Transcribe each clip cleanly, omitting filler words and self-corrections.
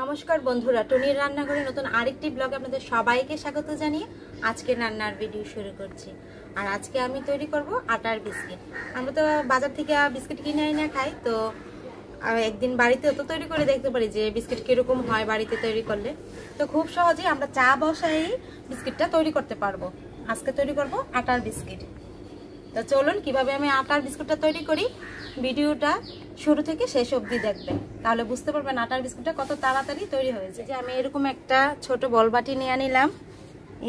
নমস্কার বন্ধুরা, টুনির রান্নাঘরে নতুন আরেকটি ব্লগে আপনাদের সবাইকে স্বাগত জানিয়ে আজকে রান্নার ভিডিও শুরু করছি। আর আজকে আমি তৈরি করব আটার বিস্কিট। আমরা তো বাজার থেকে বিস্কিট কিনে এনে খাই, তো একদিন বাড়িতেও তো তৈরি করে দেখতে পারি যে বিস্কিট কিরকম হয় বাড়িতে তৈরি করলে। তো খুব সহজেই আমরা চা বসাই বিস্কিটটা তৈরি করতে পারবো। আজকে তৈরি করব আটার বিস্কিট। তো চলুন কিভাবে আমি আটার বিস্কুটটা তৈরি করি, ভিডিওটা শুরু থেকে শেষ অবধি দেখবেন, তাহলে বুঝতে পারবেন আটার বিস্কুটটা কত তাড়াতাড়ি তৈরি হয়েছে। যে আমি এরকম একটা ছোট বল বাটি নিয়ে নিলাম,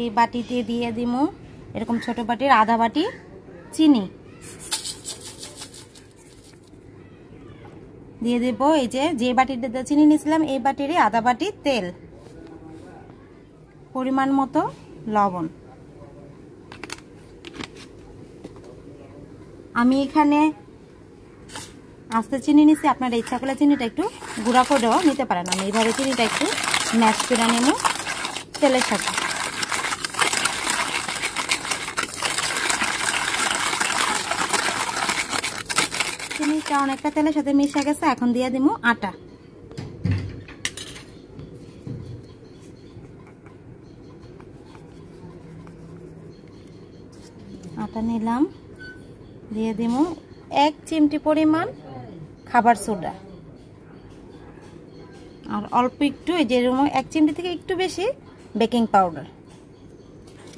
এই বাটিতে দিয়ে দিব এরকম ছোট বাটির আধা বাটি চিনি, দিয়ে দেব এই যে বাটিতে চিনি নিয়েছিলাম এই বাটিরই আধা বাটি তেল, পরিমাণ মতো লবণ। আমি এখানে আস্তে চিনি নিচ্ছি, আপনারা ইচ্ছা করলে চিনিটা একটু গুঁড়া করেও নিতে পারেন। আমি এইভাবে চিনিটা একটু ম্যাশ করে নেব তেলের সাথে। চিনিটা অনেকটা তেলের সাথে মিশে গেছে, এখন দিয়ে দিব আটা। আটা নিলাম, দিয়ে দিব 1 চিমটি পরিমাণ খাবার সোডা, আর অল্প একটু এই যে 1 চিমটি থেকে একটু বেশি বেকিং পাউডার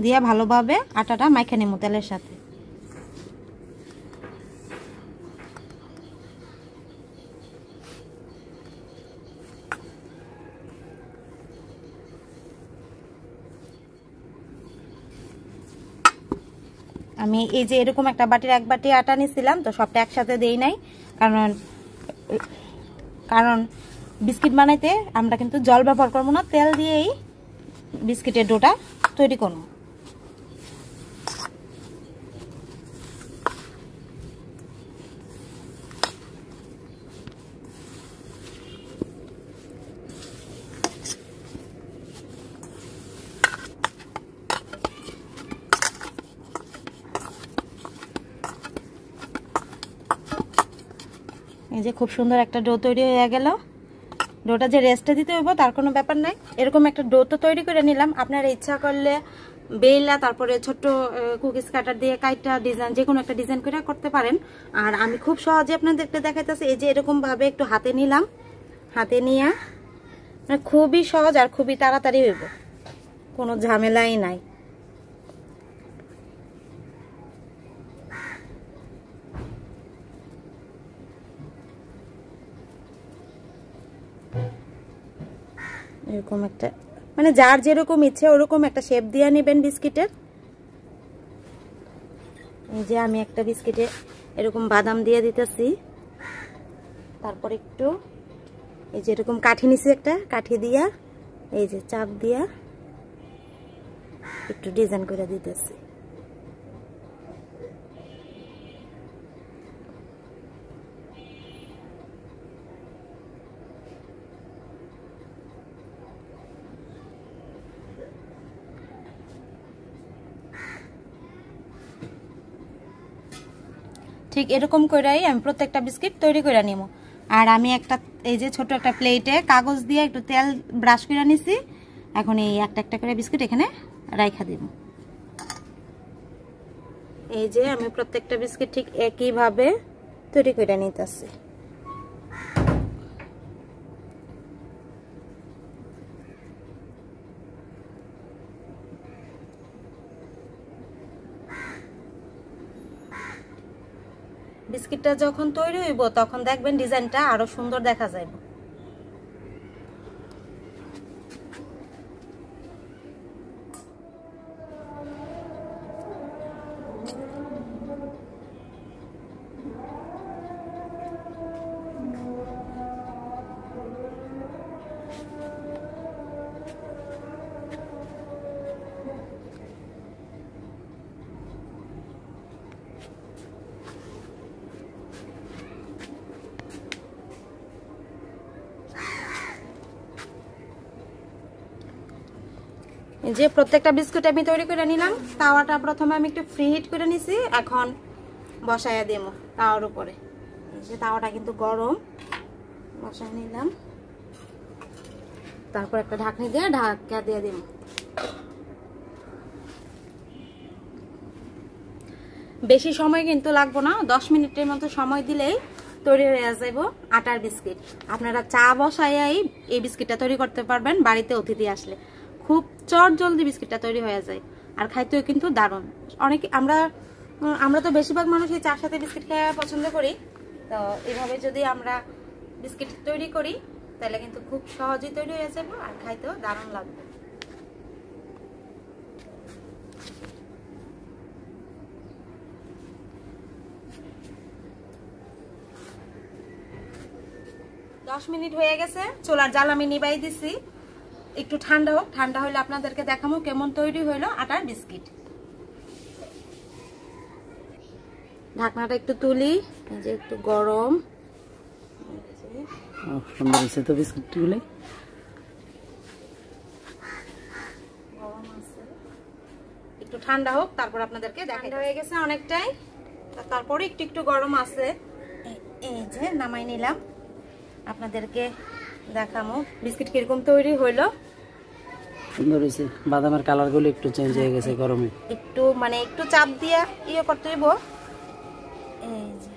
দিয়ে ভালোভাবে আটাটা মাখে নেব তেলের সাথে। আমি এই যে এরকম একটা বাটির 1 বাটি আটা নিয়েছিলাম, তো সবটা একসাথে দেই নাই, কারণ বিস্কিট বানাইতে আমরা কিন্তু জল ব্যবহার করবো না, তেল দিয়েই বিস্কিটের ডোটা তৈরি করব। এই যে খুব সুন্দর একটা ডো তৈরি হয়ে গেল। ডোটা যে রেস্টে দিতে হইব তার কোনো ব্যাপার নাই, এরকম একটা ডো তো তৈরি করে নিলাম। আপনারা ইচ্ছা করলে বেলা তারপরে ছোট্ট কুকিজ কাটার দিয়ে কাইটা ডিজাইন যে কোনো একটা ডিজাইন করে করতে পারেন। আর আমি খুব সহজে আপনাদেরকে দেখাইতেছি, এই যে এরকম ভাবে একটু হাতে নিলাম, হাতে নিয়ে খুবই সহজ আর খুবই তাড়াতাড়ি হইব, কোনো ঝামেলাই নাই। এরকম একটা মানে যার যেরকম ইচ্ছে ওরকম একটা শেপ দিয়ে নেবেন বিস্কিটের। এই যে আমি একটা বিস্কিটে এরকম বাদাম দিয়ে দিতেছি, তারপর একটু এই যে এরকম কাঠি নিছি, একটা কাঠি দিয়া এই যে চাপ দিয়া একটু ডিজাইন করে দিতেছি। ঠিক এরকম করেই আমি প্রত্যেকটা বিস্কিট তৈরি করে নিব। আর আমি একটা এই যে ছোট একটা প্লেটে কাগজ দিয়ে একটু তেল ব্রাশ করে নিছি, এখন এই একটা একটা করে বিস্কিট এখানে রাইখা দিব। এই যে আমি প্রত্যেকটা বিস্কিট ঠিক একইভাবে তৈরি করে নিতেছি। বিস্কিটটা যখন তৈরি হইব তখন দেখবেন ডিজাইনটা আরো সুন্দর দেখা যাবে। যে প্রত্যেকটা বিস্কুট আমি তৈরি করে নিলাম, তাওয়াটা প্রথমে আমি একটু ফ্রি হিট করে নিছি, এখন বসায়া দেব তাওয়ার উপরে। এই যে তাওয়াটা কিন্তু গরম, বসায় নিলাম। তারপর একটা ঢাকনি দিয়ে ঢাকা দিয়ে দিন। বেশি সময় কিন্তু লাগবে না, 10 মিনিটের মতো সময় দিলেই তৈরি হয়ে যাব আটার বিস্কিট। আপনারা চা বসাইয়াই এই বিস্কিটটা তৈরি করতে পারবেন বাড়িতে অতিথি আসলে। খুব জলদি বিস্কিটটা তৈরি হয়ে যায়, আর খাইতেও কিন্তু দারুণ। অনেকে আমরা তো বেশিরভাগ মানুষই চার সাথে বিস্কিট খাওয়া পছন্দ করি। তো এইভাবে যদি আমরা বিস্কিট তৈরি করি তাহলে কিন্তু খুব সহজেই তৈরি হয়ে যাবে আর খাইতেও দারুণ লাগবে। দশ মিনিট হয়ে গেছে, চুলার জাল আমি নিবাই দিছি। একটু ঠান্ডা হোক, ঠান্ডা হলে আপনাদেরকে দেখাবো কেমন তৈরি হইলো আটার বিস্কিট। ঢাকনাটা একটু তুলি, এই যে একটু গরম। সুন্দর হয়েছে তো বিস্কুটগুলো। একটু ঠান্ডা হোক তারপর আপনাদেরকে দেখাই। হয়ে গেছে অনেকটাই, তারপরে একটু গরম আছে। এই যে নামাই নিলাম, আপনাদেরকে দেখাবো বিস্কিট কিরকম তৈরি হইলো। সুন্দর হয়েছে, বাদামের কালার গুলো একটু চেঞ্জ হয়ে গেছে গরমে। একটু চাপ দিয়ে করতে হইব। এই যে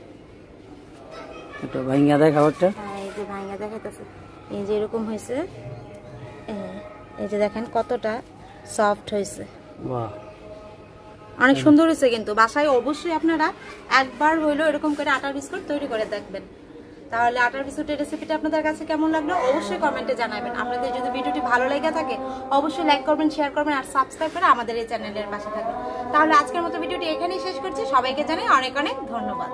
একটু ভাঙিয়া দেয় খাবারটা। এই যে ভাঙিয়া দেখাইতেছে, এই যে এরকম হয়েছে। এই যে দেখেন কতটা সফট হয়েছে, বাহ অনেক সুন্দর হয়েছে। কিন্তু বাসায় অবশ্যই আপনারা একবার হইলো এরকম করে আটার বিস্কুট তৈরি করে দেখবেন। তাহলে আটার বিস্কুটের রেসিপিটা আপনাদের কাছে কেমন লাগলো অবশ্যই কমেন্টে জানাবেন। আপনাদের যদি ভিডিওটি ভালো লেগে থাকে অবশ্যই লাইক করবেন, শেয়ার করবেন আর সাবস্ক্রাইব করে আমাদের এই চ্যানেলের পাশে থাকবেন। তাহলে আজকের মতো ভিডিওটি এখানেই শেষ করছি। সবাইকে জানাই অনেক অনেক ধন্যবাদ।